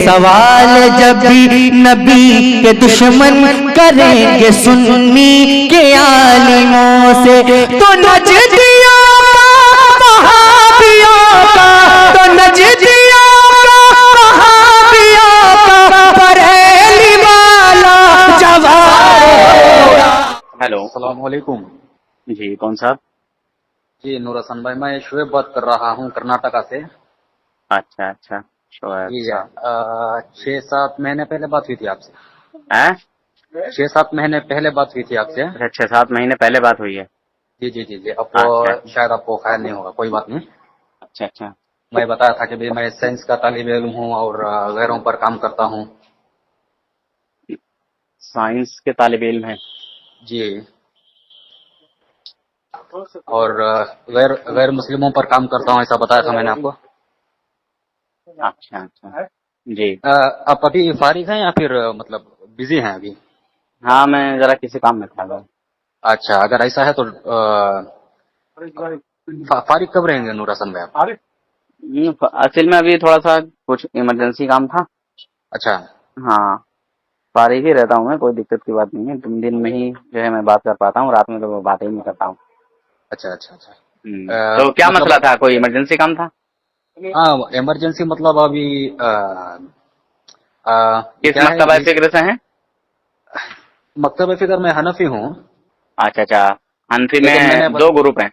سوال جب بھی نبی کے دشمن کریں گے سنی کے عالموں سے، تو نجدیوں کا وہابیوں کا، تو نجدیوں کا وہابیوں کا بریلی والا جواب ہوگا۔ ہیلو، السلام علیکم جی کون صاحب؟ جی نور حسن بھائی، میں شعیب بات کر رہا ہوں کرناٹکا سے۔ اچھا اچھا، شعیب جی صاحب 6-7 مہینے پہلے بات ہوئی تھی آپ سے، ہیں؟ 6-7 مہینے پہلے بات ہوئی تھی آپ سے۔ اچھا 6-7 مہینے پہلے بات ہوئی ہے۔ جی جی جی جی، اب اچھا شاید آپ کو خیال نہیں ہوگا، کوئی بات نہیں۔ اچھا اچھا، میں بتایا تھا کہ بھی میں سائنس کا طالب علم ہوں اور غیروں پر کام کرتا ہوں۔ سائنس کے طالب علم ہیں؟ جی، اور غیر مسلموں پر کام کرتا ہوں، ایسا بتایا تھا میں نے آپ کو۔ اچھا اچھا جی، آپ ابھی فارغ ہیں یا پھر مطلب بزی ہیں ابھی؟ ہاں میں ذرا کسی کام میں تھا۔ اچھا، اگر ایسا ہے تو فارغ کب رہیں گے نور حسن بھائی آپ؟ اصل میں ابھی تھوڑا سا کچھ ایمرجنسی کام تھا۔ اچھا ہاں فارغ ہی رہتا ہوں میں، کوئی دقت کی بات نہیں ہے۔ دن میں ہی جو ہے میں بات کر پاتا ہوں، رات میں تو میں بات ہی نہیں کرتا ہوں۔ اچھا اچھا اچھا، تو کیا مطلب مسئلہ تھا؟ کوئی ایمرجنسی کام تھا؟ ہاں ایمرجنسی مطلب ابھی کس کیا ہے، مکتبہ فکر سے ہیں؟ مکتب فکر میں حنفی ہوں، اچھا اچھا، حنفی میں لیکن میں نے 2 گروپ ہیں؟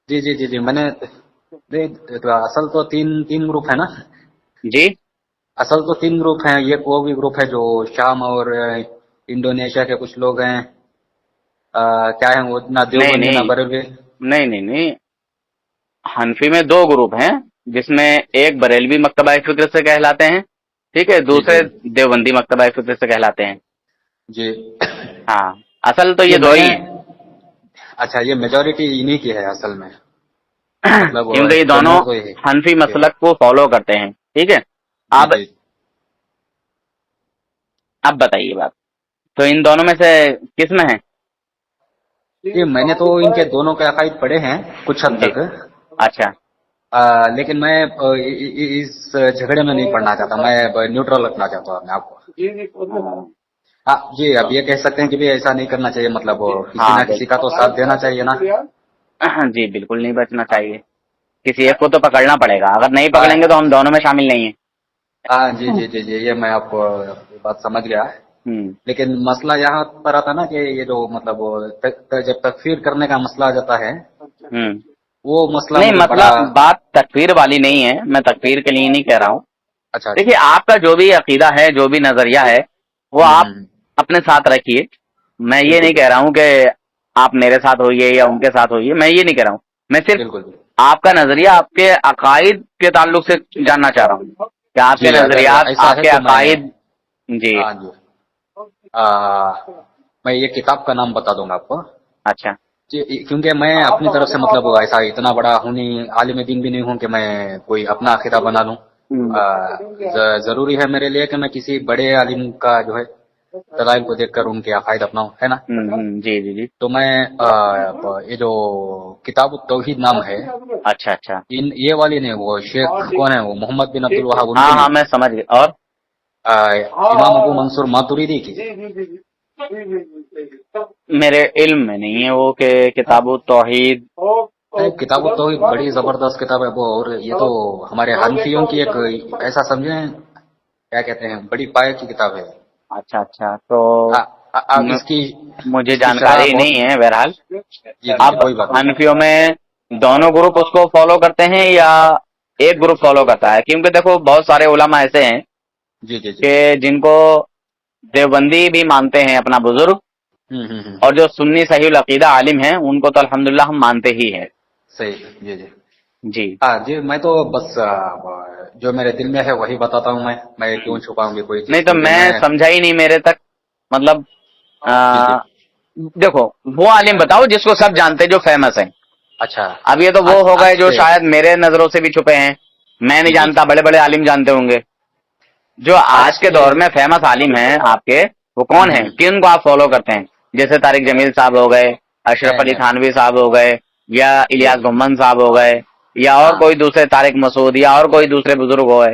جی جی جی جی، میں نے اصل تو تین گروپ ہے نا، جی اصل تو 3 گروپ ہیں۔ یہ وہ بھی گروپ ہے جو شام اور انڈونیشیا کے کچھ لوگ ہیں، کیا ہے وہ نہ دیوبندی نہ بریلوی۔ نہیں نہیں نہیں، حنفی میں 2 گروپ ہیں، جس میں ایک بریلوی مکتبہ فکر سے کہلاتے ہیں، ٹھیک ہے، جی دوسرے جی دیوبندی مکتبہ فکر سے کہلاتے ہیں۔ جی، ہاں اصل تو یہ 2 میں ہی ہیں، اچھا یہ میجورٹی انہی کی ہے اصل میں، مطلب کیونکہ یہ دونوں جمہور تو یہ ہے۔ حنفی جی مسلک کو فالو کرتے ہیں، ٹھیک ہے۔ جی اب جی، بتائیے بات، تو ان دونوں میں سے کس میں ہے؟ جی میں نے تو ان کے دونوں کے عقائد پڑھے ہیں کچھ حد جی تک، اچھا لیکن میں اس جھگڑے میں نہیں پڑھنا چاہتا، میں نیوٹرل رکھنا چاہتا ہوں اپنے آپ کو۔ جی اب یہ کہہ سکتے ہیں کہ بھی ایسا نہیں کرنا چاہیے، مطلب کسی ہاں نہ کسی کا تو ساتھ دینا چاہیے نا۔ جی بالکل نہیں بچنا چاہیے، کسی ایک کو تو پکڑنا پڑے گا، اگر نہیں پکڑیں گے تو ہم دونوں میں شامل نہیں ہیں۔ ہاں جی جی جی جی، یہ میں آپ کو بات سمجھ گیا، لیکن مسئلہ یہاں پر آتا نا کہ یہ جو مطلب جب تکفیر کرنے کا مسئلہ آ جاتا ہے، وہ مسئلہ نہیں مجھے مطلب بڑا۔ بات تکفیر والی نہیں ہے، میں تکفیر کے لیے نہیں کہہ رہا ہوں۔ اچھا دیکھیے آپ کا جو بھی عقیدہ ہے، جو بھی نظریہ ہے، وہ آپ اپنے ساتھ رکھیے۔ میں یہ بالکل نہیں کہہ رہا ہوں کہ آپ میرے ساتھ ہوئیے یا ان کے ساتھ ہوئیے، میں یہ نہیں کہہ رہا ہوں، میں صرف بالکل، آپ کا نظریہ آپ کے عقائد کے تعلق سے جاننا چاہ رہا ہوں کہ آپ کے جی اگر نظریات، ایسا آپ ہے کے تو عقائد۔ جی ہاں جی، میں یہ کتاب کا نام بتا دوں گا آپ کو، اچھا کیونکہ میں اپنی طرف سے مطلب ایسا اتنا بڑا عالم دین بھی نہیں ہوں کہ میں کوئی اپنا عقیدہ بنا لوں۔ ضروری ہے میرے لیے کہ میں کسی بڑے عالم کا جو ہے دلائل کو دیکھ کر ان کے عقائد اپناؤں، ہے نا۔ جی جی جی، تو میں یہ جو کتاب التوحید نام ہے، اچھا اچھا، یہ والی نہیں، وہ شیخ کون ہے، وہ محمد بن عبد الوہاب، ان کی ہاں ہاں نہیں، میں سمجھ گیا۔ اور امام ابو منصور ماتوریدی کی۔ میرے علم میں نہیں ہے وہ کہ کتاب التوحید۔ کتاب التوحید بڑی زبردست کتاب ہے وہ، اور یہ تو ہمارے حنفیوں کی ایک ایسا سمجھیں کیا کہتے ہیں بڑی پائے کی کتاب ہے۔ اچھا اچھا، تو اس کی مجھے اس کی شرح جانکاری بہت۔ نہیں ہے بہرحال۔ جی اب جی کوئی بات نہیں۔ حنفیوں میں دونوں گروپ اس کو فالو کرتے ہیں یا ایک گروپ فالو کرتا ہے؟ کیونکہ دیکھو بہت سارے علماء ایسے ہیں جی جی جی، کہ جن کو دیوبندی بھی مانتے ہیں اپنا بزرگ، اور جو سنی صحیح العقیدہ عالم ہیں ان کو تو الحمدللہ ہم مانتے ہی ہیں۔ صحیح، جی جی جی جی، میں تو بس جو میرے دل میں ہے وہی بتاتا ہوں، میں کیوں چھپاؤں گی کوئی چیز، نہیں تو کیونکہ میں سمجھا ہی نہیں میرے تک، مطلب جی جی، دیکھو وہ عالم بتاؤ جس کو سب جانتے جو فیمس ہیں۔ اچھا اب یہ تو وہ ہو گئے جو اچھا، شاید میرے نظروں سے بھی چھپے ہیں، میں جی نہیں جی جانتا، بڑے بڑے عالم جانتے ہوں گے۔ جو آج کے دور میں فیمس عالم ہیں آپ کے، وہ کون ہیں؟ کن کو آپ فالو کرتے ہیں؟ جیسے طارق جمیل صاحب ہو گئے، اشرف علی تھانوی صاحب ہو گئے، یا الیاس گھمن صاحب ہو گئے، یا اور کوئی دوسرے طارق مسعود، یا اور کوئی دوسرے بزرگ ہو گئے،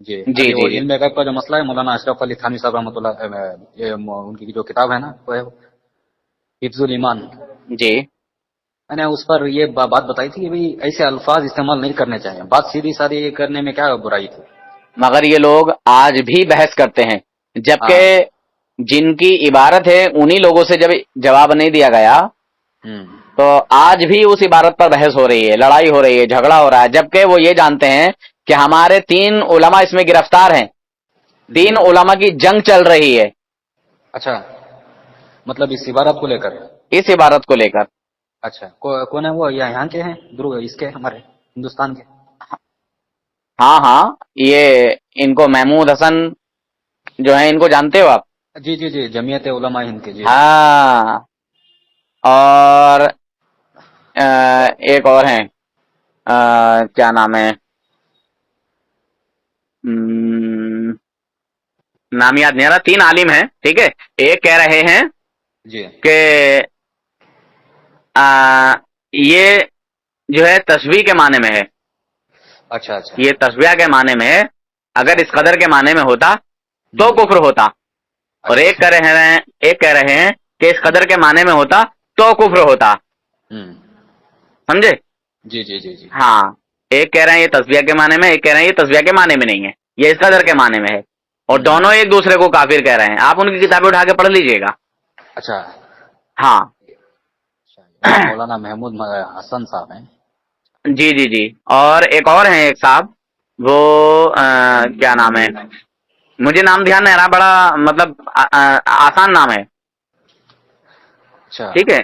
جی جی ابھی وہ جی علم غیب کا جو مسئلہ ہے مولانا اشرف علی تھانوی صاحب رحمۃ اللہ یہ ان کی جو کتاب ہے نا وہ ہے حفظ الایمان. جی. میں نے اس پر یہ بات بتائی تھی کہ بھئی ایسے الفاظ استعمال نہیں کرنے چاہیے. بات سیدھی سادھی کرنے میں کیا برائی تھی؟ مگر یہ لوگ آج بھی بحث کرتے ہیں، جبکہ جن کی عبارت ہے انہی لوگوں سے جب جواب نہیں دیا گیا تو آج بھی اس عبارت پر بحث ہو رہی ہے، لڑائی ہو رہی ہے، جھگڑا ہو رہا ہے، جبکہ وہ یہ جانتے ہیں کہ ہمارے 3 علماء اس میں گرفتار ہیں، 3 علماء کی جنگ چل رہی ہے. اچھا مطلب اس عبارت کو لے کر؟ اس عبارت کو لے کر. اچھا کون ہے وہ؟ یہاں کے ہیں اس کے ہمارے ہندوستان کے؟ ہاں ہاں، یہ ان کو محمود حسن جو ہیں ان کو جانتے ہو آپ؟ جی جی جی جمعیت علماء ہند کے. جی ہاں، اور ایک اور ہیں کیا نام ہے، نام یاد نہیں آ رہا. 3 عالم ہیں، ٹھیک ہے. ایک کہہ رہے ہیں جی کہ یہ جو ہے تسبیح کے معنی میں ہے. اچھا اچھا یہ تسبیح کے معنی میں ہے، اگر اس قدر کے معنی میں ہوتا تو کفر ہوتا. اور ایک کہہ رہے ہیں کہ اس قدر کے معنی میں ہوتا تو کفر ہوتا. سمجھے؟ جی جی جی جی. ہاں، ایک کہہ رہے ہیں یہ تسبیح کے معنی میں، ایک کہہ رہے ہیں یہ تسبیح کے معنی میں نہیں ہے، یہ اس قدر کے معنی میں ہے. اور دونوں ایک دوسرے کو کافر کہہ رہے ہیں. آپ ان کی کتابیں اٹھا کے پڑھ لیجئے گا. اچھا ہاں مولانا محمود حسن صاحب ہیں. جی جی جی. اور ایک اور ہیں ایک صاحب، وہ کیا نام ہے، مجھے نام دھیان نہیں رہا، بڑا مطلب آسان نام ہے. اچھا ٹھیک ہے.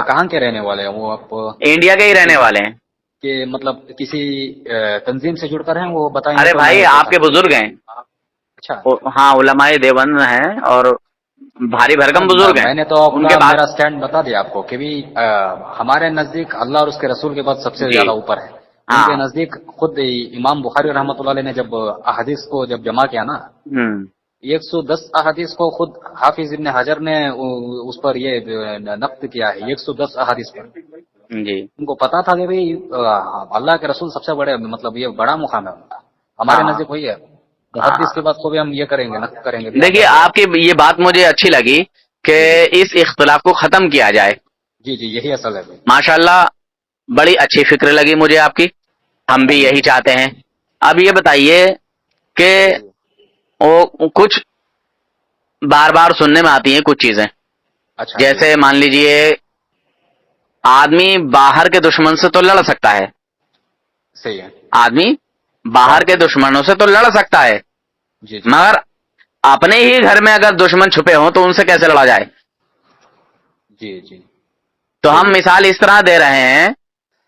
کہاں کے رہنے والے ہیں وہ؟ آپ انڈیا کے ہی رہنے والے ہیں. کہ مطلب کسی تنظیم سے جڑ کر ہیں وہ بتائیں؟ ارے بھائی آپ کے بزرگ ہیں. اچھا ہاں، علماء دیوبند ہیں اور بھاری بھرکم بزرگ ہیں. میں نے تو ان کے بعد میرا سٹینڈ بتا دیا آپ کو کہ بھی ہمارے نزدیک اللہ اور اس کے رسول کے بعد سب سے زیادہ اوپر ہے. ان کے نزدیک خود امام بخاری رحمۃ اللہ علیہ نے جب احادیث کو جب جمع کیا نا 110 احادیث کو خود حافظ ابن حجر نے اس پر یہ نقد کیا ہے 110 احادیث پر. جی ان کو پتا تھا کہ بھئی اللہ کے رسول سب سے بڑے مطلب یہ بڑا مقام ہے ان کا. ہمارے نزدیک وہی ہے. حدیث کے بعد کو بھی ہم یہ کریں گے، نقد کریں گے. دیکھیے آپ کی یہ بات مجھے اچھی لگی کہ اس اختلاف کو ختم کیا جائے. جی جی یہی اصل ہے. ماشاءاللہ بڑی اچھی فکر لگی مجھے آپ کی. ہم بھی یہی چاہتے ہیں. اب یہ بتائیے کہ کچھ بار بار سننے میں آتی ہیں کچھ چیزیں. اچھا جیسے مان لیجئے آدمی باہر کے دشمن سے تو لڑ سکتا ہے. صحیح ہے. آدمی باہر کے دشمنوں سے تو لڑ سکتا ہے، جی مگر اپنے ہی گھر میں اگر دشمن چھپے ہوں تو ان سے کیسے لڑا جائے؟ جی جی. تو ہم مثال اس طرح دے رہے ہیں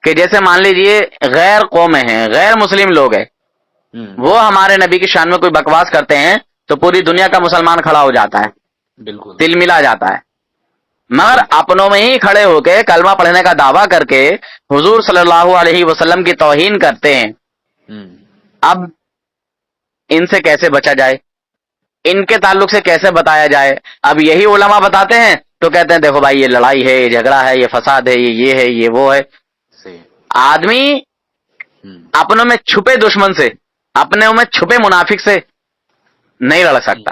کہ جیسے مان لیجئے غیر قومیں ہیں، غیر مسلم لوگ ہیں، وہ ہمارے نبی کی شان میں کوئی بکواس کرتے ہیں تو پوری دنیا کا مسلمان کھڑا ہو جاتا ہے، بالکل دل ملا جاتا ہے. مگر اپنوں میں ہی کھڑے ہو کے کلمہ پڑھنے کا دعویٰ کر کے حضور صلی اللہ علیہ وسلم کی توہین کرتے ہیں. اب ان سے کیسے بچا جائے؟ ان کے تعلق سے کیسے بتایا جائے؟ اب یہی علماء بتاتے ہیں تو کہتے ہیں دیکھو بھائی یہ لڑائی ہے، یہ جھگڑا ہے، یہ فساد ہے، یہ ہے، یہ وہ ہے. آدمی اپنوں میں چھپے دشمن سے، اپنے میں چھپے منافق سے نہیں لڑ سکتا.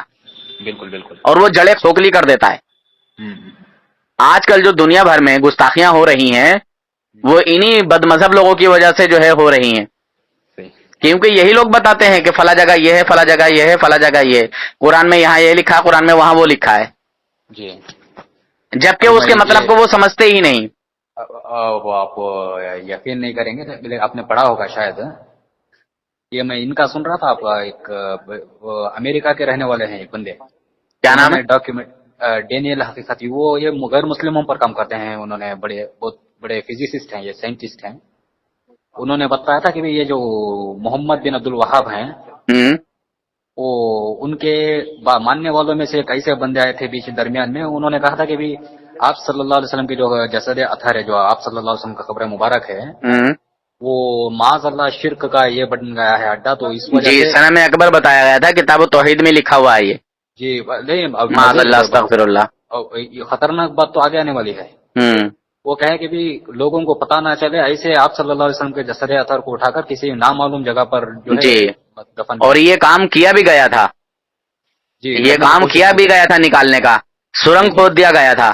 بالکل بالکل. اور وہ جڑیں کھوکھلی کر دیتا ہے. آج کل جو دنیا بھر میں گستاخیاں ہو رہی ہیں وہ انہی بد مذہب لوگوں کی وجہ سے جو ہے ہو رہی ہیں. کیونکہ یہی لوگ بتاتے ہیں کہ فلاں جگہ یہ ہے، فلاں جگہ یہ ہے، فلاں جگہ یہ ہے، قرآن میں یہاں یہ لکھا ہے، قرآن میں وہاں وہ لکھا ہے. جی. جبکہ اس کے مطلب کو وہ سمجھتے ہی نہیں. وہ آپ یقین نہیں کریں گے، آپ نے پڑھا ہوگا شاید. یہ میں ان کا سن رہا تھا. آپ ایک امریکہ کے رہنے والے ہیں ایک بندے، کیا نام ہے؟ ڈاکیومنٹ ڈینیل حقیقتی. وہ یہ غیر مسلموں پر کام کرتے ہیں. انہوں نے بہت بڑے فزسسٹ ہیں، یہ سائنٹسٹ ہیں. انہوں نے بتایا تھا کہ یہ جو محمد بن عبد الوہاب ہیں وہ ان کے ماننے والوں میں سے ایک ایسے بندے آئے تھے بیچ درمیان میں. انہوں نے کہا تھا کہ آپ صلی اللہ علیہ وسلم کی جو جسد اطہر ہے، جو آپ صلی اللہ علیہ وسلم کا قبر مبارک ہے، وہ معاذ اللہ شرک کا یہ بن گیا ہے اڈا. تو اس وجہ سے سنم اکبر بتایا گیا تھا، کتاب التوحید میں لکھا ہوا ہے یہ. جی نہیں معاذ اللہ استغفر اللہ. خطرناک بات تو آگے آنے والی ہے. وہ کہیں کہ بھی لوگوں کو پتہ نہ چلے، ایسے آپ صلی اللہ علیہ وسلم کے جسد اطہر کو اٹھا کر کسی نامعلوم جگہ پر جو ہے جی، دفن اور یہ کام کیا بھی گیا تھا، جی یہ کام کوشش کیا کی۔ بھی گیا تھا نکالنے کا، سرنگ کھود دیا گیا تھا،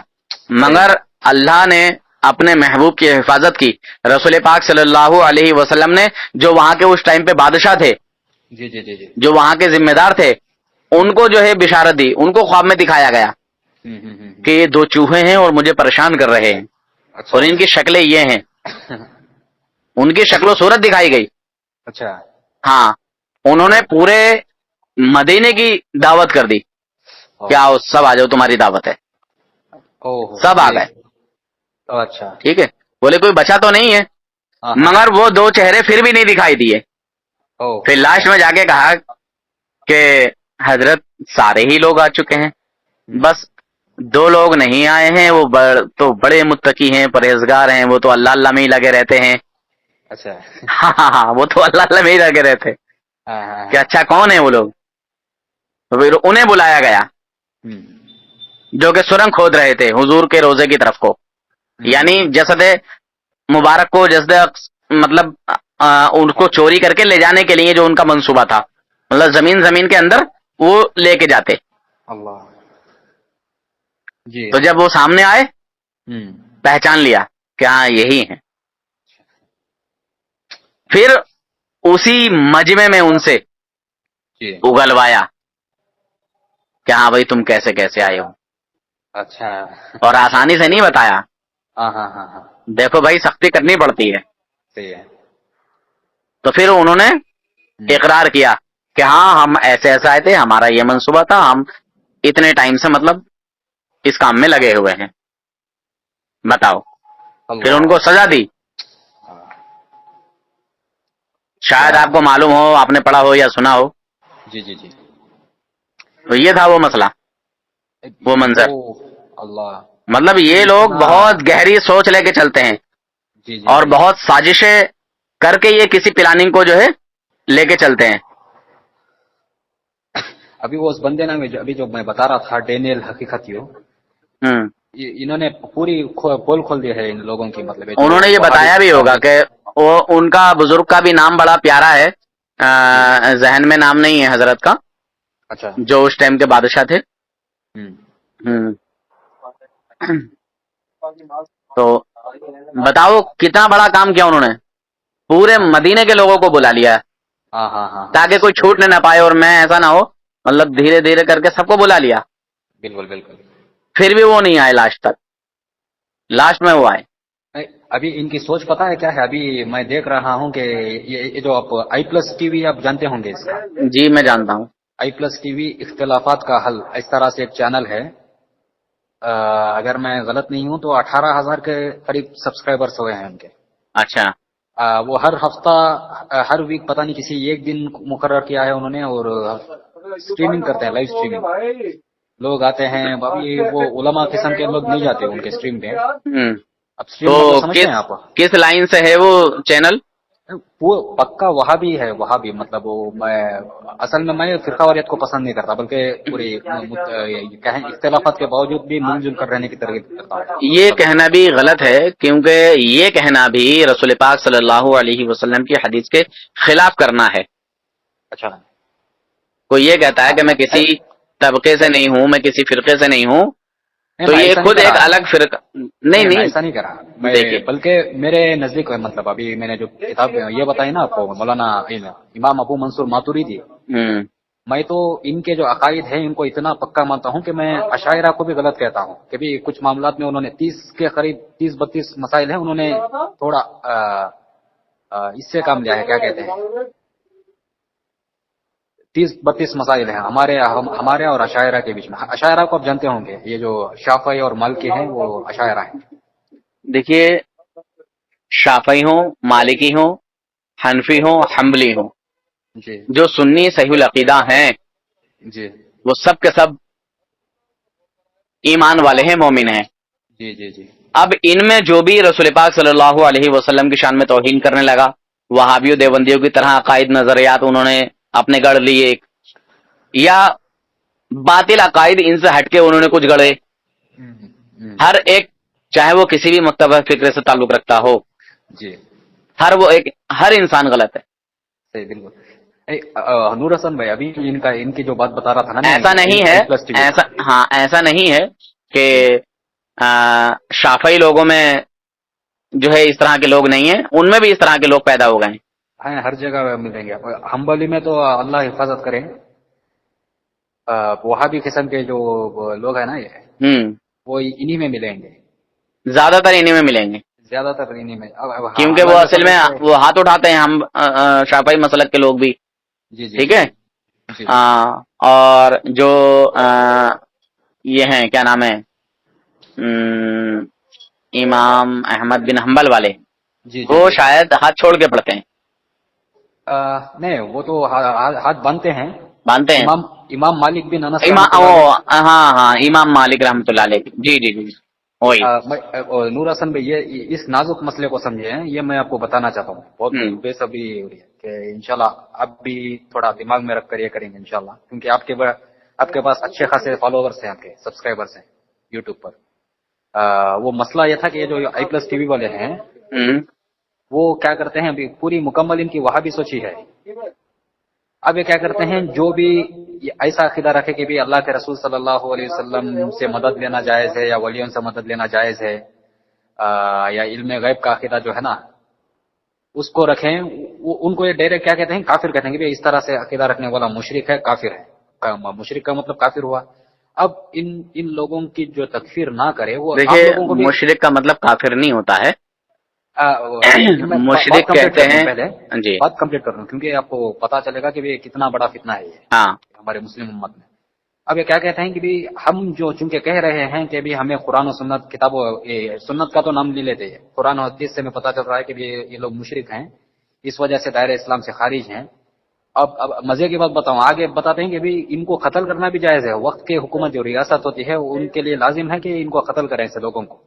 مگر اللہ نے اپنے محبوب کی حفاظت کی. رسول پاک صلی اللہ علیہ وسلم نے جو وہاں کے اس ٹائم پہ بادشاہ تھے، جی جی جی جی جو وہاں کے ذمہ دار تھے، ان کو جو ہے بشارت دی، ان کو خواب میں دکھایا گیا کہ یہ 2 چوہے ہیں اور مجھے پریشان کر رہے ہیں، اچھا اور ان کی شکلیں یہ ہیں. ان کی شکل و صورت دکھائی گئی. اچھا ہاں، انہوں نے پورے مدینے کی دعوت کر دی، کیا آؤ سب آ جاؤ، تمہاری دعوت ہے. سب آ گئے. اچھا ٹھیک ہے، بولے کوئی بچا تو نہیں ہے، مگر وہ 2 چہرے پھر بھی نہیں دکھائی دیے. پھر لاسٹ میں جا کے کہا کہ حضرت سارے ہی لوگ آ چکے ہیں، بس 2 لوگ نہیں آئے ہیں، وہ تو بڑے متقی ہیں، پرہیزگار ہیں، وہ تو اللہ اللہ میں ہی لگے رہتے ہیں. اچھا ہاں وہ تو اللہ اللہ میں ہی لگے رہتے. کہ اچھا کون ہے وہ لوگ؟ تو پھر انہیں بلایا گیا جو کہ سرنگ کھود رہے تھے حضور کے روزے کی طرف کو، یعنی جسد مبارک کو، جسد مطلب ان کو چوری کر کے لے جانے کے لیے جو ان کا منصوبہ تھا، مطلب زمین کے اندر وہ لے کے جاتے. اللہ جی. تو جب وہ سامنے آئے پہچان لیا کہ ہاں یہی ہیں. پھر اسی مجمع میں ان سے جی اگلوایا کہ ہاں بھائی تم کیسے کیسے آئے ہو، اچھا اور آسانی سے نہیں بتایا. ہاں ہاں ہاں ہاں دیکھو بھائی سختی کرنی پڑتی ہے. صحیح ہے. تو پھر انہوں نے اقرار کیا کہ ہاں ہم ایسے ایسے آئے تھے، ہمارا یہ منصوبہ تھا، ہم اتنے ٹائم سے مطلب اس کام میں لگے ہوئے ہیں، بتاؤ. پھر ان کو سزا دی. شاید آپ کو معلوم ہو، آپ نے پڑھا ہو یا سنا ہو. جی جی جی. تو یہ تھا وہ مسئلہ، وہ منظر. اللہ مطلب یہ لوگ بہت گہری سوچ لے کے چلتے ہیں، جی جی اور بہت سازشیں کر کے یہ کسی پلاننگ کو جو ہے لے کے چلتے ہیں. ابھی وہ اس بندے نا ابھی جو میں بتا رہا تھا ڈینیل حقیقتیو، انہوں نے پوری پول کھول دی ہے ان لوگوں کی. مطلب انہوں نے یہ بتایا بھی ہوگا کہ وہ ان کا بزرگ کا بھی نام بڑا پیارا ہے، ذہن میں نام نہیں ہے حضرت کا، اچھا جو اس ٹائم کے بادشاہ تھے. تو بتاؤ کتنا بڑا کام کیا انہوں نے، پورے مدینے کے لوگوں کو بلا لیا ہاں ہاں ہاں تاکہ کوئی چھوٹنے نہ پائے، اور میں ایسا نہ ہو، مطلب دھیرے دھیرے کر کے سب کو بلا لیا. بالکل بالکل. پھر بھی وہ نہیں آئے لاسٹ تک، لاسٹ میں وہ آئے. ابھی ان کی سوچ پتا ہے کیا ہے؟ ابھی میں دیکھ رہا ہوں کہ یہ جو آپ آئی پلس ٹی وی آپ جانتے ہوں گے اس کا. جی میں جانتا ہوں. آئی پلس ٹی وی اختلافات کا حل، اس طرح سے ایک چینل ہے. اگر میں غلط نہیں ہوں تو 18,000 کے قریب سبسکرائبرز ہوئے ہیں ان کے. اچھا. وہ ہر ہفتہ ہر ویک پتہ نہیں کسی ایک دن مقرر کیا ہے انہوں نے، اور اسٹریمنگ کرتے ہیں، لائیو اسٹریمنگ. لوگ آتے ہیں، ابھی وہ علماء قسم کے لوگ نہیں جاتے ان کے اسٹریم پہ. اب اسٹریم مطلب سمجھتے ہیں آپ؟ کس لائن سے ہے وہ چینل؟ وہ پکا وہاں بھی ہے، وہاں بھی مطلب وہ اصل میں فرقہ واریت کو پسند نہیں کرتا، بلکہ پوری اختلافات کے باوجود بھی مل جل کر رہنے کی ترغیب کرتا ہوں. یہ کہنا بھی غلط ہے، کیونکہ یہ کہنا بھی رسول پاک صلی اللہ علیہ وسلم کی حدیث کے خلاف کرنا ہے. اچھا. کوئی یہ کہتا ہے کہ میں کسی طبقے سے نہیں ہوں، میں کسی فرقے سے نہیں ہوں، تو یہ خود ایک الگ فرقہ. نہیں ایسا نہیں کرا میں، بلکہ میرے نزدیک مطلب ابھی میں نے جو کتاب یہ بتائی نا آپ کو، مولانا امام ابو منصور ماتوریدی، میں تو ان کے جو عقائد ہیں ان کو اتنا پکا مانتا ہوں کہ میں اشاعرہ کو بھی غلط کہتا ہوں کہ بھی کچھ معاملات میں انہوں نے 30 کے قریب 30-32 مسائل ہیں، انہوں نے تھوڑا اس سے کام لیا ہے، کیا کہتے ہیں، 30-32 مسائل ہیں ہمارے اور اشاعرہ کے بیچ میں. اشاعرہ کو آپ جانتے ہوں گے، یہ جو شافعی اور مالکی ہیں وہ اشاعرہ ہیں. دیکھیے شافعی ہوں، مالکی ہوں، حنفی ہوں، حنبلی ہوں، جی جو سنی صحیح العقیدہ ہیں جی وہ سب کے سب ایمان والے ہیں، مومن ہیں. جی جی جی. اب ان میں جو بھی رسول پاک صلی اللہ علیہ وسلم کی شان میں توہین کرنے لگا، وہابیوں دیوبندیوں کی طرح عقائد نظریات انہوں نے اپنے گڑھ لیے، یا باطل عقائد ان سے ہٹ کے انہوں نے کچھ گڑھے، ہر ایک چاہے وہ کسی بھی مکتبہ فکر سے تعلق رکھتا ہو. جی ہر انسان غلط ہے. صحیح بالکل. نور حسن بھائی ابھی ان کی جو بات بتا رہا تھا نا میں، ایسا نہیں ہے، ایسا نہیں ہے کہ شافعی لوگوں میں جو ہے اس طرح کے لوگ نہیں ہیں، ان میں بھی اس طرح کے لوگ پیدا ہو گئے ہیں. ہاں ہر جگہ ملیں گے. حنبلی میں تو اللہ حفاظت کرے وہاں بھی قسم کے جو لوگ ہیں نا یہ وہ انہی میں ملیں گے، زیادہ تر انہیں میں ملیں گے، زیادہ تر انہی میں. کیونکہ وہ اصل میں وہ ہاتھ اٹھاتے ہیں ہم شافعی مسلک کے لوگ بھی. جی جی ٹھیک ہے. جی اور جو یہ ہیں کیا نام ہے امام احمد بن حنبل والے، جی وہ شاید ہاتھ چھوڑ کے پڑھتے ہیں. نہیں وہ تو ہاتھ باندھتے ہیں. باندھتے ہیں. امام مالک بن انس ہاں امام مالک رحمۃ اللہ علیہ. جی جی جی وہی. نور حسن بھائی یہ اس نازک مسئلے کو سمجھے ہیں، یہ میں آپ کو بتانا چاہتا ہوں. بہت بے صبری ہو رہی ہے کہ انشاءاللہ آپ بھی تھوڑا دماغ میں رکھ کر یہ کریں گے انشاءاللہ، کیونکہ آپ کے پاس اچھے خاصے فالوورس ہیں، آپ کے سبسکرائبرس ہیں یوٹیوب پر. وہ مسئلہ یہ تھا کہ یہ جو i+ TV والے ہیں وہ کیا کرتے ہیں، ابھی پوری مکمل ان کی وہاں بھی سوچی ہے. اب یہ کیا کرتے ہیں، جو بھی ایسا عقیدہ رکھے کہ بھی اللہ کے رسول صلی اللہ علیہ وسلم سے مدد لینا جائز ہے یا ولیوں سے مدد لینا جائز ہے، یا علم غیب کا عقیدہ جو ہے نا اس کو رکھیں، ان کو یہ ڈائریکٹ کیا کہتے ہیں، کافر کہتے ہیں کہ اس طرح سے عقیدہ رکھنے والا مشرک ہے، کافر ہے. مشرک کا مطلب کافر ہوا. اب ان لوگوں کی جو تکفیر نہ کرے وہ دیکھیے، مشرک کا مطلب کافر نہیں ہوتا ہے. مشرک کہتے ہیں پہلے جی بات کمپلیٹ کر رہا ہوں کیونکہ آپ کو پتا چلے گا کہ یہ کتنا بڑا فتنہ ہے یہ ہمارے مسلم امت میں. اب یہ کیا کہتے ہیں کہ بھی ہم جو چونکہ کہہ رہے ہیں کہ بھی ہمیں قرآن و سنت کتابوں سنت کا تو نام نہیں لیتے ہیں، قرآن و حدیث سے ہمیں پتا چل رہا ہے کہ یہ لوگ مشرک ہیں، اس وجہ سے دائرہ اسلام سے خارج ہیں. اب مزے کی بات بتاؤں، آگے بتاتے ہیں کہ بھی ان کو قتل کرنا بھی جائز ہے. وقت کے حکومت جو ریاست ہوتی ہے ان کے لیے لازم ہے کہ ان کو قتل کریں ایسے لوگوں کو.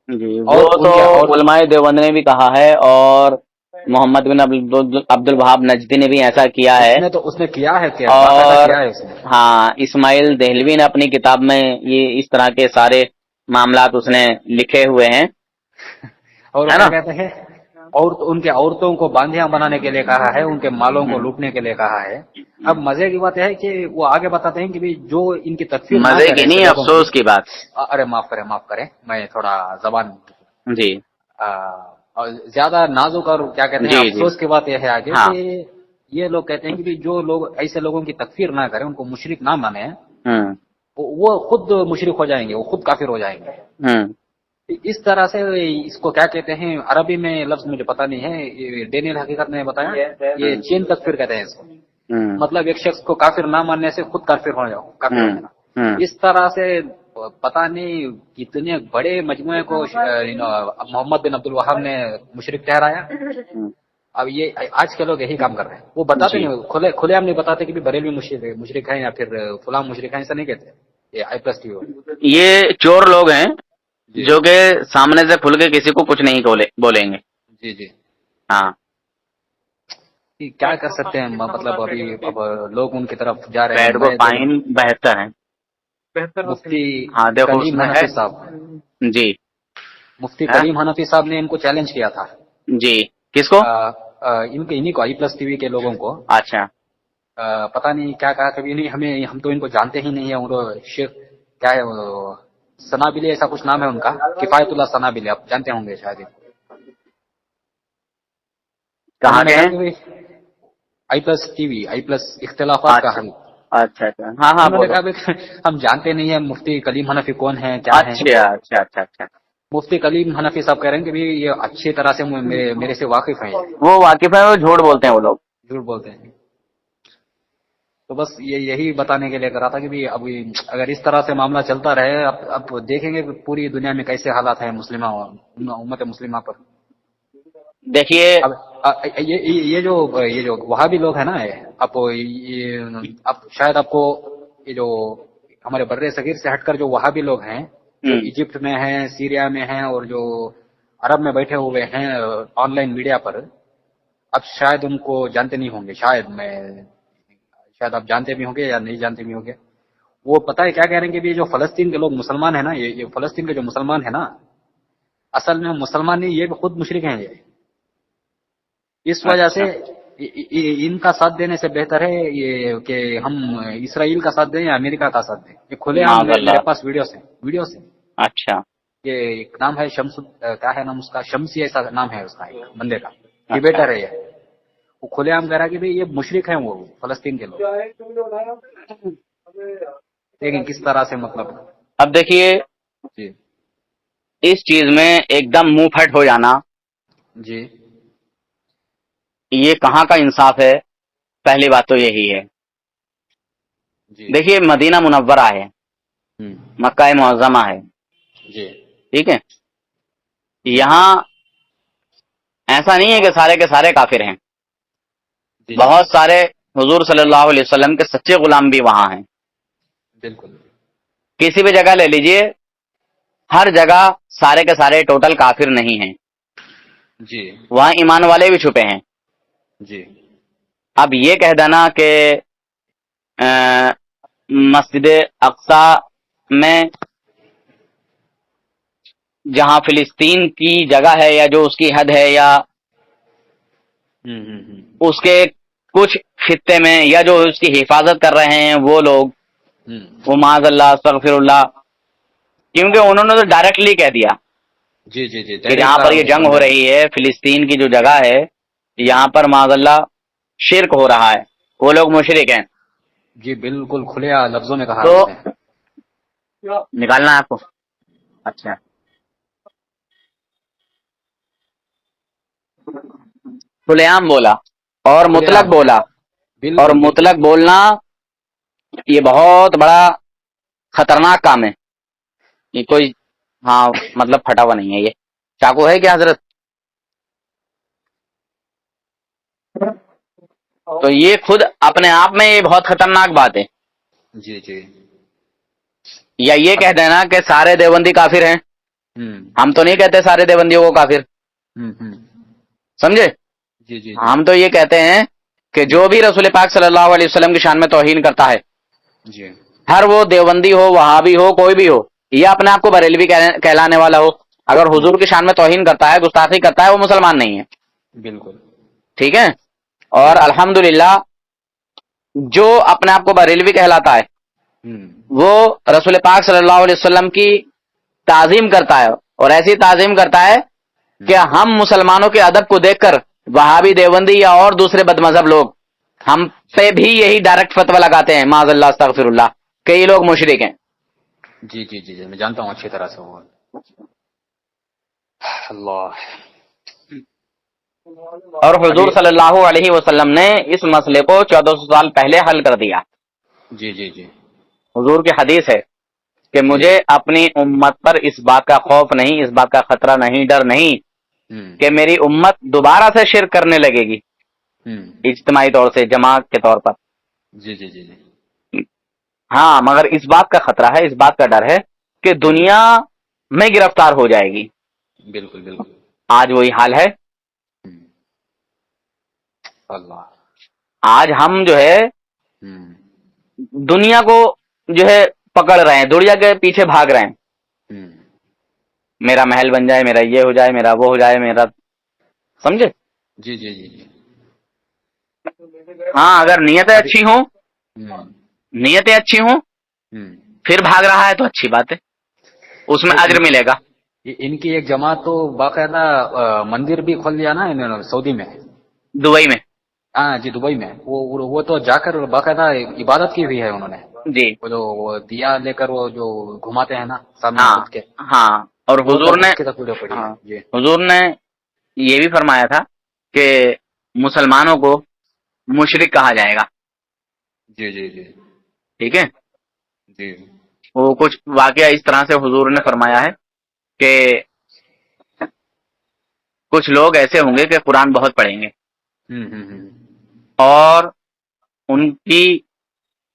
جی وہ تو علماء دیوبند نے بھی کہا ہے، اور محمد بن عبد الوہاب نجدی نے بھی ایسا کیا ہے. اس نے کیا ہے کیا اور ہے اس نے. ہاں اسماعیل دہلوی نے اپنی کتاب میں یہ اس طرح کے سارے معاملات اس نے لکھے ہوئے ہیں. اور کیا کہتے ہیں، اور ان کے عورتوں کو باندیاں بنانے کے لیے کہا ہے، ان کے مالوں کو لوٹنے کے لیے کہا ہے. اب مزے کی بات ہے کہ وہ آگے بتاتے ہیں کہ جو ان کی تکفیر مزے کی نہیں افسوس کی بات. ارے معاف کریں میں تھوڑا زبان جی زیادہ نازک اور کیا کہتے ہیں افسوس کی بات یہ ہے آگے کہ یہ لوگ کہتے ہیں کہ جو لوگ ایسے لوگوں کی تکفیر نہ کریں، ان کو مشرک نہ مانے، وہ خود مشرک ہو جائیں گے، وہ خود کافر ہو جائیں گے. اس طرح سے اس کو کیا کہتے ہیں عربی میں لفظ مجھے پتا نہیں ہے، ڈینیل حقیقت نے بتایا، یہ چین تکفیر کہتے ہیں اس کو. مطلب ایک شخص کو کافر نہ ماننے سے خود کافر ہو جاؤ، کافر ہو جانا. اس طرح سے پتہ نہیں کتنے بڑے مجموعے کو محمد بن عبد الوہاب نے مشرک ٹھہرایا. اب یہ آج کے لوگ یہی کام کر رہے ہیں، وہ بتاتے نہیں، کھلے عام نہیں بتاتے کہ بریلوی مشرک ہیں یا پھر فلاں مشرک ہیں، ایسا نہیں کہتے. یہ i+ TV یہ چور لوگ ہیں جو کہ سامنے سے کھل کے کسی کو کچھ نہیں بولیں گے. جی جی ہاں کیا کر سکتے ہیں، مطلب ابھی اب لوگ ان کی طرف جا رہے ہیں. فائن 72 ہیں. مفتی کلیم حنفی صاحب، جی مفتی کلیم حنفی صاحب نے ان کو چیلنج کیا تھا. جی کس کو؟ انہیں کو i+ TV کے لوگوں کو. اچھا پتہ نہیں کیا کہا کبھی نہیں، ہم تو ان کو جانتے ہی نہیں ہیں. اور شیخ کیا ہے سنابلی ایسا کچھ نام ہے ان کا، کفایت اللہ سنابلی، آپ جانتے ہوں گے شاید. کہاں کے ہیں؟ i+ TV اختلافات کا حل. اچھا ہاں ہم جانتے نہیں ہیں مفتی کلیم حنفی کون ہیں کیا ہیں. اچھا مفتی کلیم حنفی صاحب کہہ رہے ہیں کہ یہ اچھی طرح سے میرے سے واقف ہیں. وہ واقف ہے، وہ جھوٹ بولتے ہیں، وہ لوگ جھوٹ بولتے ہیں. تو بس یہی بتانے کے لیے کرا تھا کہ اب اگر اس طرح سے معاملہ چلتا رہے، اب دیکھیں گے پوری دنیا میں کیسے حالات ہیں مسلمہ امت مسلمہ پر. دیکھیے یہ جو وہاں بھی لوگ ہیں نا، اب شاید آپ کو یہ جو ہمارے بر صغیر سے ہٹ کر جو وہاں بھی لوگ ہیں، جو ایجپٹ میں ہیں، سیریا میں ہیں، اور جو عرب میں بیٹھے ہوئے ہیں آن لائن میڈیا پر، اب شاید ان کو جانتے نہیں ہوں گے، شاید آپ جانتے بھی ہوں گے یا نہیں جانتے بھی ہوں گے. وہ پتہ ہے کیا کہہ رہے ہیں کہ جو فلسطین کے لوگ مسلمان ہیں نا، یہ فلسطین کے جو مسلمان ہیں نا، اصل میں مسلمان نہیں، یہ بھی خود مشرک ہیں یہ. اس وجہ سے ان کا ساتھ دینے سے بہتر ہے یہ کہ ہم اسرائیل کا ساتھ دیں یا امریکہ کا ساتھ دیں. یہ کھلے عام میرے پاس ویڈیوز ہیں. اچھا یہ ایک نام ہے شمس، کیا ہے نام اس کا، شمسی ایسا نام ہے اس کا ایک بندے کا، ڈیبیٹر ہے یہ. وہ کھلے عام کہہ رہا کہ بھئی یہ مشرک ہیں وہ فلسطین کے لوگ. لیکن کس طرح سے مطلب. اب دیکھیے جی اس چیز میں ایک دم منہ پھٹ ہو جانا جی یہ کہاں کا انصاف ہے؟ پہلی بات تو یہی ہے. جی دیکھیے مدینہ منورہ ہے، مکہ معظمہ ہے، جی ٹھیک ہے. یہاں ایسا نہیں ہے کہ سارے کے سارے کافر ہیں، جی بہت سارے حضور صلی اللہ علیہ وسلم کے سچے غلام بھی وہاں ہیں. بالکل. کسی بھی جگہ لے لیجئے، ہر جگہ سارے کے سارے ٹوٹل کافر نہیں ہیں، جی وہاں ایمان والے بھی چھپے ہیں. جی اب یہ کہہ دینا کہ مسجد اقصی میں جہاں فلسطین کی جگہ ہے یا جو اس کی حد ہے یا اس کے کچھ خطے میں یا جو اس کی حفاظت کر رہے ہیں وہ لوگ، وہ معاذ اللہ استغفر اللہ، کیونکہ انہوں نے تو ڈائریکٹلی کہہ دیا جی جی جی کہ جہاں پر یہ جنگ ہو رہی ہے فلسطین کی جو جگہ ہے یہاں پر معاذ اللہ شرک ہو رہا ہے، وہ لوگ مشرک ہیں. جی بالکل کھلے لفظوں میں کہا تو اس نے. نکالنا ہے آپ کو. اچھا کھلے عام بولا اور مطلق بولا، اور مطلق بولنا یہ بہت بڑا خطرناک کام ہے. یہ کوئی ہاں مطلب پھٹا ہوا نہیں ہے. یہ چاقو ہے کیا حضرت؟ تو یہ خود اپنے آپ میں یہ بہت خطرناک بات ہے. جی جی یا یہ کہہ دینا کہ سارے دیوبندی کافر ہیں. ہم تو نہیں کہتے سارے دیوبندیوں کو کافر، سمجھے؟ جی جی ہم تو یہ کہتے ہیں کہ جو بھی رسول پاک صلی اللہ علیہ وسلم کی شان میں توہین کرتا ہے، جی ہر وہ دیوبندی ہو، وہابی ہو، کوئی بھی ہو، یا اپنے آپ کو بریلوی کہلانے والا ہو، اگر حضور کی شان میں توہین کرتا ہے، گستاخی کرتا ہے، وہ مسلمان نہیں ہے. بالکل. ٹھیک ہے. اور الحمدللہ جو اپنے آپ کو بریلوی کہلاتا ہے وہ رسول پاک صلی اللہ علیہ وسلم کی تعظیم کرتا ہے، اور ایسی تعظیم کرتا ہے کہ ہم مسلمانوں کے ادب کو دیکھ کر وہابی دیوبندی یا اور دوسرے بد مذہب لوگ ہم پہ بھی یہی ڈائریکٹ فتویٰ لگاتے ہیں معاذ اللہ استغفر اللہ کہ یہ لوگ مشرک ہیں. جی جی جی جی میں جانتا ہوں اچھی طرح سے وہ. اللہ. اور حضور صلی اللہ علیہ وسلم نے اس مسئلے کو 1400 سال پہلے حل کر دیا. جی جی جی حضور کی حدیث ہے کہ مجھے اپنی امت پر اس بات کا خوف نہیں، اس بات کا خطرہ نہیں، ڈر نہیں کہ میری امت دوبارہ سے شرک کرنے لگے گی اجتماعی طور سے، جماعت کے طور پر. جی جی جی جی ہاں مگر اس بات کا خطرہ ہے، اس بات کا ڈر ہے کہ دنیا میں گرفتار ہو جائے گی. بالکل بالکل. آج وہی حال ہے. اللہ. آج ہم جو ہے دنیا کو جو ہے پکڑ رہے ہیں، دنیا کے پیچھے بھاگ رہے ہیں. میرا محل بن جائے، میرا یہ ہو جائے، میرا وہ ہو جائے، میرا، سمجھے؟ جی جی جی جی. ہاں اگر نیتیں اچھی ہوں، نیتیں اچھی ہوں پھر بھاگ رہا ہے تو اچھی بات ہے، اس میں اجر ملے گا. ان کی ایک جماعت تو باقاعدہ مندر بھی کھول لیا نا انہوں نے سعودی میں، دبئی میں. ہاں جی دبئی میں. وہ تو جا کر باقاعدہ عبادت کی ہوئی ہے انہوں نے. جی وہ جو وہ دیا لے کر وہ جو گھماتے ہیں نا سامنے ہاں خود کے. ہاں. اور حضور نے ہاں جی حضور نے یہ بھی فرمایا تھا کہ مسلمانوں کو مشرک کہا جائے گا. جی جی جی ٹھیک ہے. جی وہ کچھ واقعہ اس طرح سے حضور نے فرمایا ہے کہ کچھ لوگ ایسے ہوں گے کہ قرآن بہت پڑھیں گے اور ان کی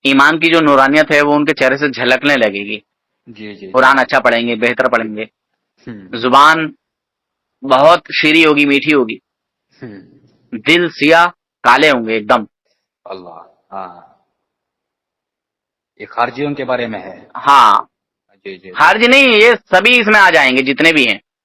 ایمان کی جو نورانیت ہے وہ ان کے چہرے سے جھلکنے لگے گی. جی جی قرآن اچھا پڑھیں گے، بہتر پڑھیں گے، زبان بہت شیریں ہوگی، میٹھی ہوگی، دل سیاہ کالے ہوں گے ایک دم. اللہ. ہاں یہ خارجیوں کے بارے میں ہے. ہاں جی جی خارجی نہیں، یہ سبھی اس میں آ جائیں گے جتنے بھی ہیں.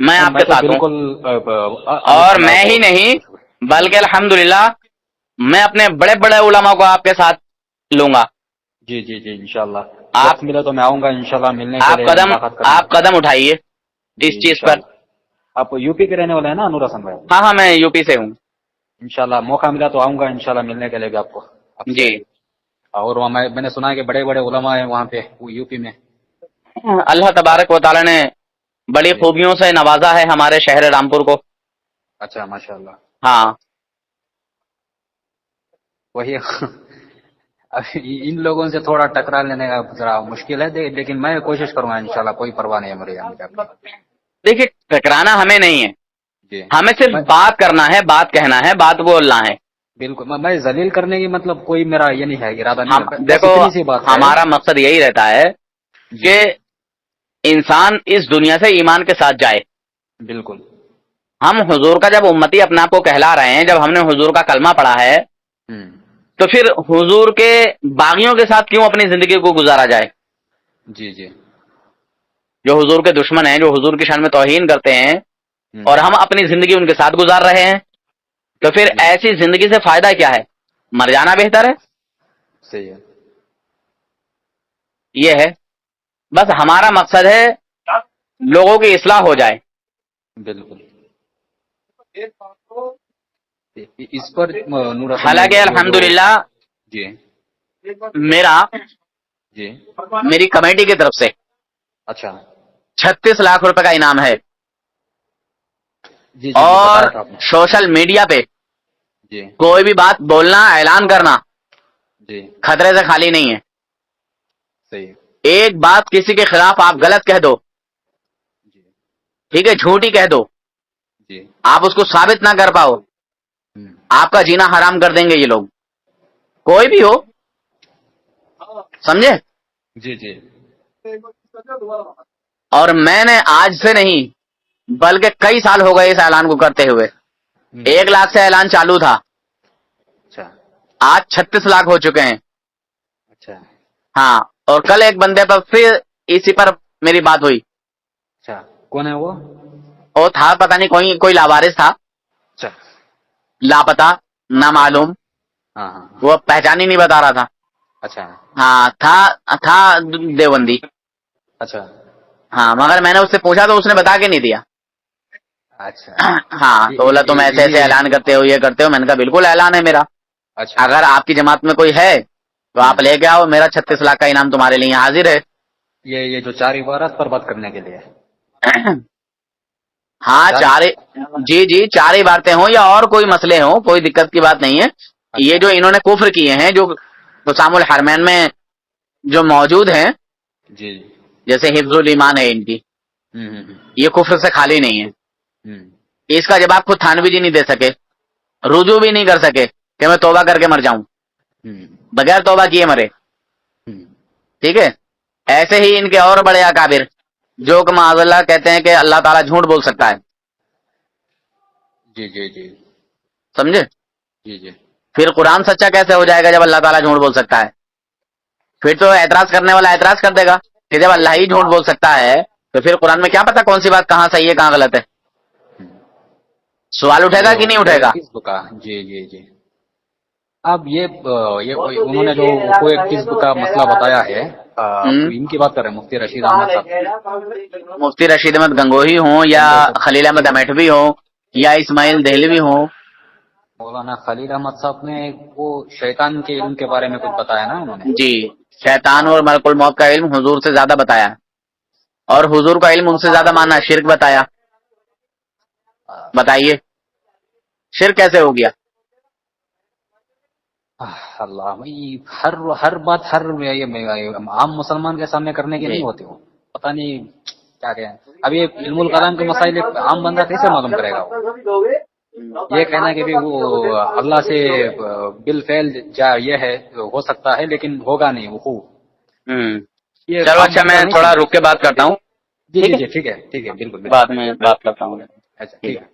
میں آپ میں کے تو ساتھ ہوں، بالکل اور میں ہی نہیں بلکہ الحمدللہ میں اپنے بڑے بڑے علماء کو آپ کے ساتھ لوں گا. جی جی جی انشاءاللہ آپ وقت ملا تو میں آؤں گا انشاءاللہ ملنے کے لیے، ملاقات کرنے. آپ قدم اٹھائیے جی اس چیز پر. انشاءاللہ. آپ یو پی کے رہنے والے ہیں نا نور حسن بھائی؟ ہاں میں یو پی سے ہوں. انشاءاللہ موقع ملا تو آؤں گا انشاءاللہ ملنے کے لیے بھی آپ سے. جی اور وہاں میں نے سنا ہے کہ بڑے بڑے علماء ہیں وہاں پہ یو پی میں. اللہ تبارک و تعالی نے بڑی جی. خوبیوں سے نوازا ہے ہمارے شہر رامپور کو. اچھا ماشاءاللہ. ہاں وہی ان لوگوں سے تھوڑا ٹکرا لینے کا ذرا مشکل ہے، لیکن میں کوشش کروں گا انشاءاللہ، کوئی پرواہ نہیں ہے میرے یہاں. دیکھیے ٹکرانا ہمیں نہیں ہے، جی ہمیں صرف بات کرنا ہے، بات کہنا ہے، بات بولنا ہے. بالکل. میں ذلیل کرنے کی مطلب کوئی میرا یہ نہیں ہے، ارادہ نہیں ہے. بس دیکھو اتنی سی بات ہے. ہمارا مقصد یہی رہتا ہے کہ انسان اس دنیا سے ایمان کے ساتھ جائے. بالکل. ہم حضور کا جب امتی اپنے آپ کو کہلا رہے ہیں، جب ہم نے حضور کا کلمہ پڑھا ہے تو پھر حضور کے باغیوں کے ساتھ کیوں اپنی زندگی کو گزارا جائے. جی جی. جو حضور کے دشمن ہیں، جو حضور کی شان میں توہین کرتے ہیں اور ہم اپنی زندگی ان کے ساتھ گزار رہے ہیں، تو پھر ایسی زندگی سے فائدہ کیا ہے؟ مر جانا بہتر ہے. صحیح ہے. یہ ہے بس ہمارا مقصد ہے لوگوں کی اصلاح ہو جائے. بالکل. اس پر نور حسن حالانکہ الحمدللہ جی جی. میری کمیٹی کی طرف سے اچھا. 36 لاکھ روپے کا انعام ہے، جی جی جی اور بتایا تھا آپ نے. سوشل میڈیا پہ جی کوئی بھی بات بولنا، اعلان کرنا جی. خطرے سے خالی نہیں ہے. صحیح ہے. ایک بات کسی کے خلاف آپ غلط کہہ دو، جی ٹھیک ہے، جھوٹی کہہ دو، جی. آپ اس کو ثابت نہ کر پاؤ، آپ کا جینا حرام کر دیں گے یہ لوگ، کوئی بھی ہو. سمجھے؟ جی جی. اور میں نے آج سے نہیں بلکہ کئی سال ہو گئے اس اعلان کو کرتے ہوئے. 1 لاکھ سے اعلان چالو تھا، اچھا. آج 36 لاکھ ہو چکے ہیں. اچھا. ہاں، اور کل ایک بندے پر پھر اسی پر میری بات ہوئی. اچھا کون ہے وہ؟ وہ تھا پتہ نہیں کوئی لاوارث تھا، اچھا. لاپتہ، نامعلوم، ہاں ہاں. وہ پہچان ہی نہیں بتا رہا تھا. اچھا. ہاں تھا دیوبندی. اچھا. ہاں مگر میں نے اس سے پوچھا تو اس نے بتا کے نہیں دیا. اچھا. ہاں تو بولا تم ایسے ایسے اعلان کرتے ہو، یہ کرتے ہو. میں نے کہا بالکل اعلان ہے میرا، اچھا. اگر آپ کی جماعت میں کوئی ہے تو آپ لے کے آؤ، میرا 36 لاکھ کا انعام تمہارے لیے حاضر ہے. یہ جو 4 عبارت پر بات کرنے کے لیے. ہاں جی 4 عبارتیں ہوں یا اور کوئی مسئلے ہوں، کوئی دقت کی بات نہیں ہے. یہ جو انہوں نے کفر کیے ہیں، جو حسام الحرمین میں جو موجود ہیں، جی جیسے حفظ الایمان ہے ان کی، یہ کفر سے خالی نہیں ہے. اس کا جواب خود تھانوی جی نہیں دے سکے، رجوع بھی نہیں کر سکے کہ میں توبہ کر کے مر جاؤں، بغیر توبہ کیے مرے. ٹھیک ہے، ایسے ہی ان کے اور بڑے اکابر جو کہ معاذ اللہ کہتے ہیں کہ اللہ تعالیٰ جھوٹ بول سکتا ہے. جی جی جی. سمجھے؟ جی جی. پھر قرآن سچا کیسے ہو جائے گا جب اللہ تعالیٰ جھوٹ بول سکتا ہے؟ پھر تو اعتراض کرنے والا اعتراض کر دے گا کہ جب اللہ ہی جھوٹ بول سکتا ہے تو پھر قرآن میں کیا پتا کون سی بات کہاں صحیح ہے کہاں غلط ہے. سوال اٹھے گا کہ نہیں اٹھے گا؟ جی جی جی. اب یہ انہوں نے جو کوئی حزب کا مسئلہ بتایا ہے، ان کی بات کر رہے ہیں مفتی رشید احمد صاحب. مفتی رشید احمد گنگوہی ہوں یا خلیل احمد امیٹھوی ہوں یا اسماعیل دہلوی ہوں. مولانا خلیل احمد صاحب نے وہ شیطان کے علم کے بارے میں کچھ بتایا نا انہوں نے. جی، شیطان اور ملک الموت کا علم حضور سے زیادہ بتایا، اور حضور کا علم ان سے زیادہ ماننا شرک بتایا. بتائیے شرک کیسے ہو گیا؟ اللہ ہر بات عام مسلمان کے سامنے کرنے کی نہیں ہوتی، وہ پتہ نہیں کیا کہیں. اب یہ علم الکلام کے مسائل عام بندہ کیسے معلوم کرے گا؟ یہ کہنا کہ وہ اللہ سے بالفعل یہ ہے ہو سکتا ہے لیکن ہوگا نہیں وقوع. چلو اچھا میں تھوڑا رک کے بات کرتا ہوں. جی جی جی ٹھیک ہے بالکل بعد میں بات کرتا ہوں. اچھا ٹھیک ہے.